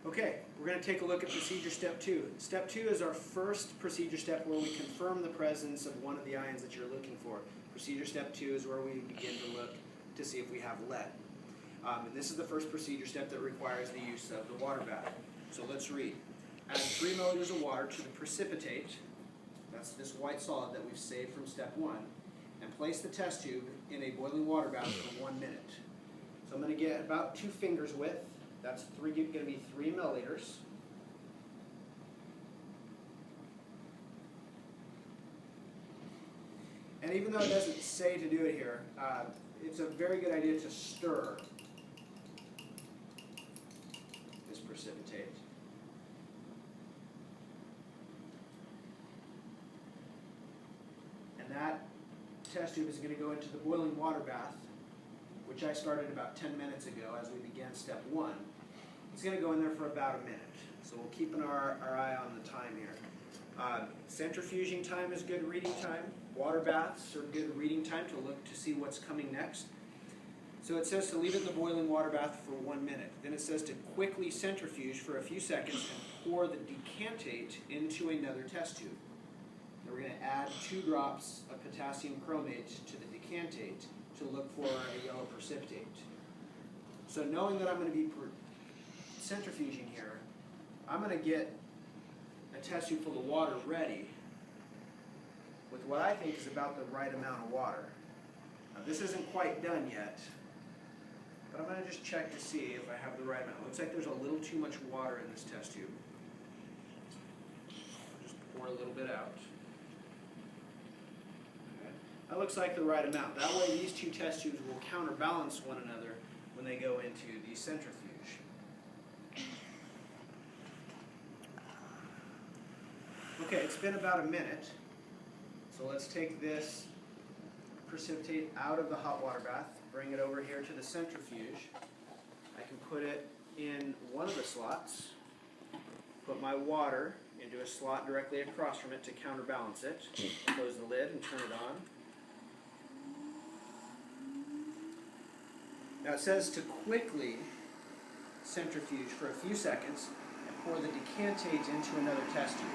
Okay, we're going to take a look at procedure step 2. Step 2 is our first procedure step where we confirm the presence of one of the ions that you're looking for. Procedure step 2 is where we begin to look to see if we have lead. And this is the first procedure step that requires the use of the water bath. So let's read. Add 3 milliliters of water to the precipitate, that's this white solid that we've saved from step 1, and place the test tube in a boiling water bath for 1 minute. So I'm going to get about 2 fingers width. That's going to be 3 milliliters. And even though it doesn't say to do it here, it's a very good idea to stir this precipitate. And that test tube is going to go into the boiling water bath, which I started about 10 minutes ago as we began step 1. It's going to go in there for about a minute. So we'll keep our eye on the time here. Centrifuging time is good reading time. Water baths are good reading time to look to see what's coming next. So it says to leave it in the boiling water bath for 1 minute. Then it says to quickly centrifuge for a few seconds and pour the decantate into another test tube. And we're going to add 2 drops of potassium chromate to the decantate to look for a yellow precipitate. So knowing that I'm going to be centrifuging here, I'm going to get a test tube full of water ready with what I think is about the right amount of water. Now this isn't quite done yet, but I'm going to just check to see if I have the right amount. Looks like there's a little too much water in this test tube. Just pour a little bit out. That looks like the right amount. That way these 2 test tubes will counterbalance one another when they go into the centrifuge. Okay, it's been about a minute. So let's take this precipitate out of the hot water bath, bring it over here to the centrifuge. I can put it in one of the slots, put my water into a slot directly across from it to counterbalance it. Close the lid and turn it on. Now it says to quickly centrifuge for a few seconds and pour the decantate into another test tube.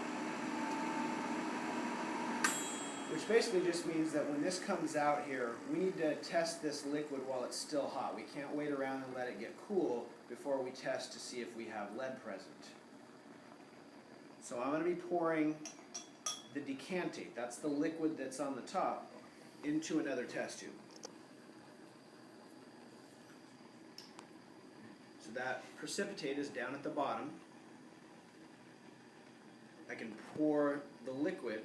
Which basically just means that when this comes out here, we need to test this liquid while it's still hot. We can't wait around and let it get cool before we test to see if we have lead present. So I'm going to be pouring the decantate, that's the liquid that's on the top, into another test tube. So that precipitate is down at the bottom. I can pour the liquid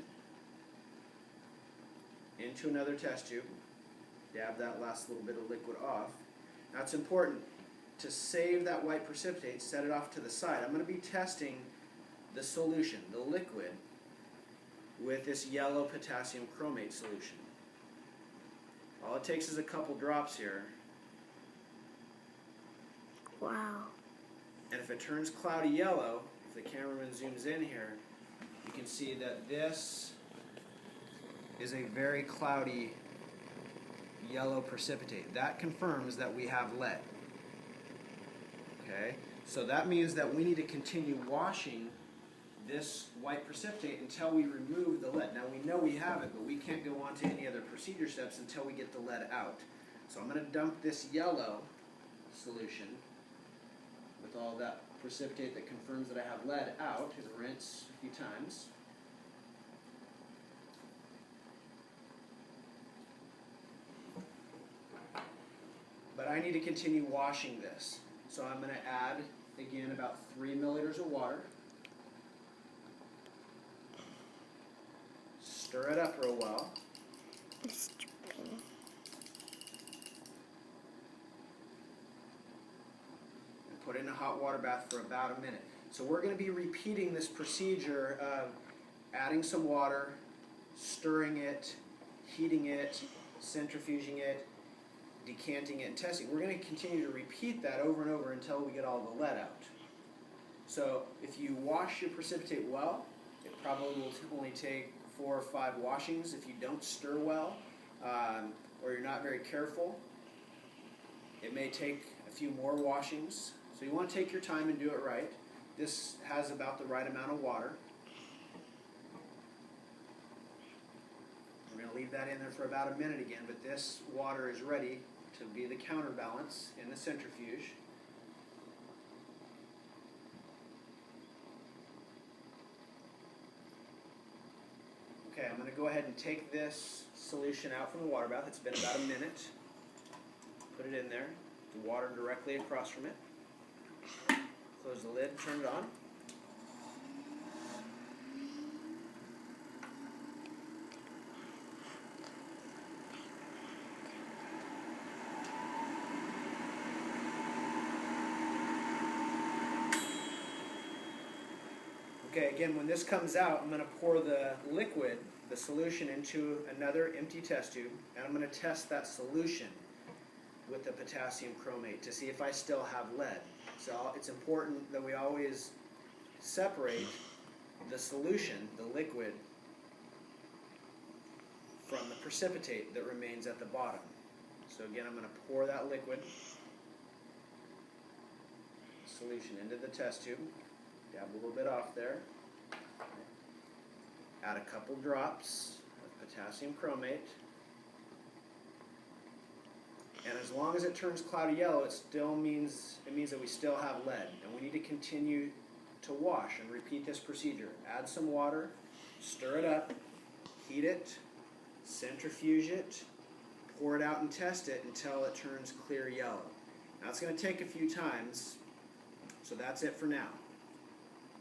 into another test tube, dab that last little bit of liquid off. Now it's important to save that white precipitate, set it off to the side. I'm going to be testing the solution, the liquid, with this yellow potassium chromate solution. All it takes is a couple drops here. Wow. And if it turns cloudy yellow, if the cameraman zooms in here, you can see that this is a very cloudy yellow precipitate. That confirms that we have lead. Okay, so that means that we need to continue washing this white precipitate until we remove the lead. Now we know we have it, but we can't go on to any other procedure steps until we get the lead out. So I'm going to dump this yellow solution with all that precipitate that confirms that I have lead out and rinse a few times. But I need to continue washing this. So I'm going to add, again, about 3 milliliters of water. Stir it up real well. It's dripping. And put it in a hot water bath for about a minute. So we're going to be repeating this procedure of adding some water, stirring it, heating it, centrifuging it, decanting it, and testing. We're going to continue to repeat that over and over until we get all the lead out. So if you wash your precipitate well, it probably will only take 4 or 5 washings. If you don't stir well, or you're not very careful, it may take a few more washings. So you want to take your time and do it right. this has about the right amount of water. We're going to leave that in there for about a minute again, but this water is ready to be the counterbalance in the centrifuge. Okay, I'm going to go ahead and take this solution out from the water bath. It's been about a minute. Put it in there. The water directly across from it. Close the lid, turn it on. Okay, again, when this comes out, I'm going to pour the liquid, the solution, into another empty test tube, and I'm going to test that solution with the potassium chromate to see if I still have lead. So it's important that we always separate the solution, the liquid, from the precipitate that remains at the bottom. So again, I'm going to pour that liquid solution into the test tube. Dab a little bit off there. Add a couple drops of potassium chromate. And as long as it turns cloudy yellow, it means that we still have lead. And we need to continue to wash and repeat this procedure. Add some water, stir it up, heat it, centrifuge it, pour it out and test it until it turns clear yellow. Now it's going to take a few times, so that's it for now.